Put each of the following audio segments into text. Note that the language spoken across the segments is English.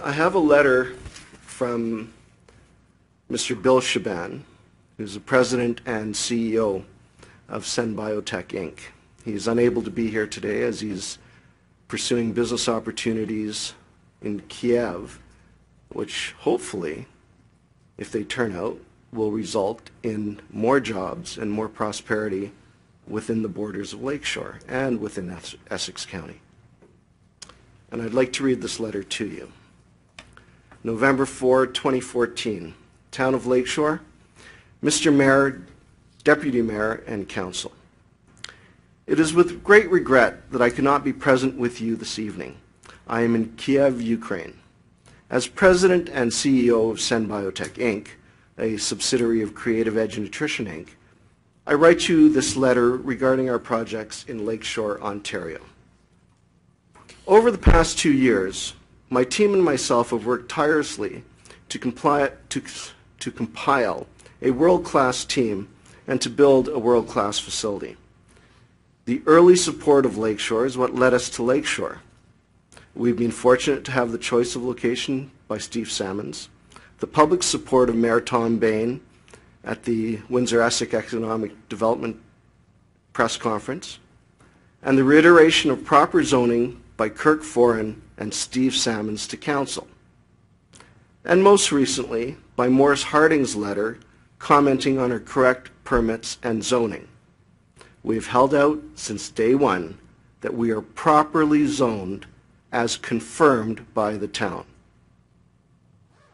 I have a letter from Mr. Bill Chaaban, who's the president and CEO of Sen Biotech Inc. He's unable to be here today as he's pursuing business opportunities in Kiev, which hopefully, if they turn out, will result in more jobs and more prosperity within the borders of Lakeshore and within Essex County. And I'd like to read this letter to you. November 4, 2014, Town of Lakeshore, Mr. Mayor, Deputy Mayor, and Council. It is with great regret that I cannot be present with you this evening. I am in Kiev, Ukraine. As President and CEO of Sen Biotech Inc., a subsidiary of Creative Edge Nutrition Inc., I write you this letter regarding our projects in Lakeshore, Ontario. Over the past 2 years, my team and myself have worked tirelessly to compile a world-class team and to build a world-class facility. The early support of Lakeshore is what led us to Lakeshore. We've been fortunate to have the choice of location by Steve Salmons, the public support of Mayor Tom Bain at the Windsor-Essex Economic Development Press Conference, and the reiteration of proper zoning by Kirk Foran and Steve Salmons to Council. And most recently, by Maurice Harding's letter commenting on our correct permits and zoning. We have held out since day one that we are properly zoned as confirmed by the town.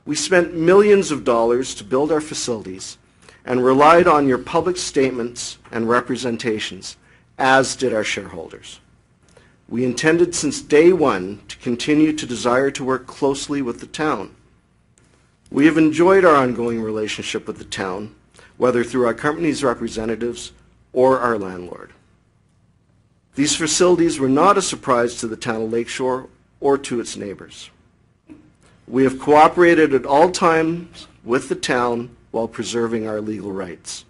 We spent millions of dollars to build our facilities and relied on your public statements and representations, as did our shareholders. We intended since day one to continue to desire to work closely with the town. We have enjoyed our ongoing relationship with the town, whether through our company's representatives or our landlord. These facilities were not a surprise to the town of Lakeshore or to its neighbors. We have cooperated at all times with the town while preserving our legal rights.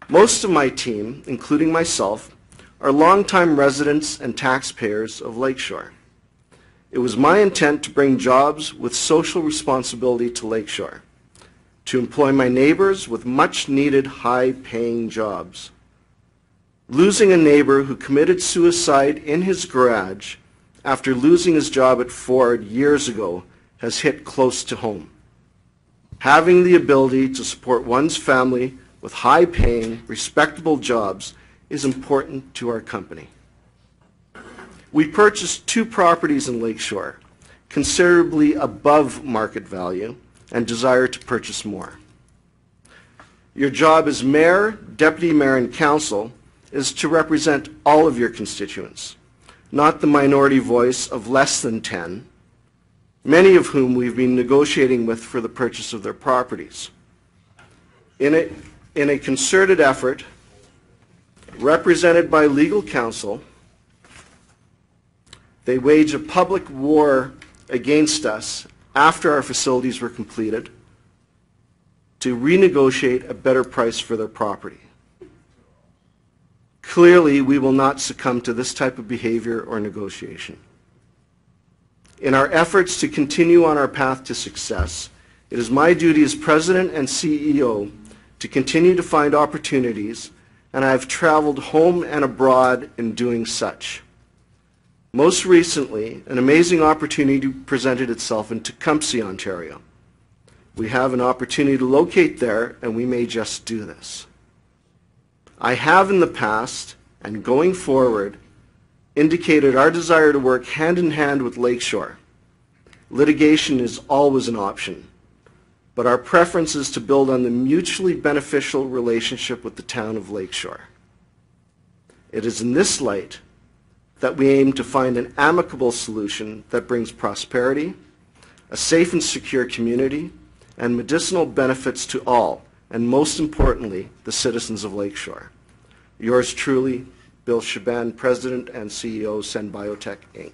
Most of my team, including myself, are longtime residents and taxpayers of Lakeshore. It was my intent to bring jobs with social responsibility to Lakeshore, to employ my neighbors with much-needed high-paying jobs. Losing a neighbor who committed suicide in his garage after losing his job at Ford years ago has hit close to home. Having the ability to support one's family with high-paying, respectable jobs is important to our company. We purchased 2 properties in Lakeshore, considerably above market value, and desire to purchase more. Your job as mayor, deputy mayor, and council is to represent all of your constituents, not the minority voice of less than 10, many of whom we've been negotiating with for the purchase of their properties. In a concerted effort, represented by legal counsel, they waged a public war against us after our facilities were completed to renegotiate a better price for their property. Clearly, we will not succumb to this type of behavior or negotiation. In our efforts to continue on our path to success, it is my duty as President and CEO to continue to find opportunities, and I have traveled home and abroad in doing such. Most recently, an amazing opportunity presented itself in Tecumseh, Ontario. We have an opportunity to locate there, and we may just do this. I have in the past, and going forward, indicated our desire to work hand in hand with Lakeshore. Litigation is always an option, but our preference is to build on the mutually beneficial relationship with the town of Lakeshore. It is in this light that we aim to find an amicable solution that brings prosperity, a safe and secure community, and medicinal benefits to all, and most importantly, the citizens of Lakeshore. Yours truly, Bill Chaaban, President and CEO, Sen Biotech Inc.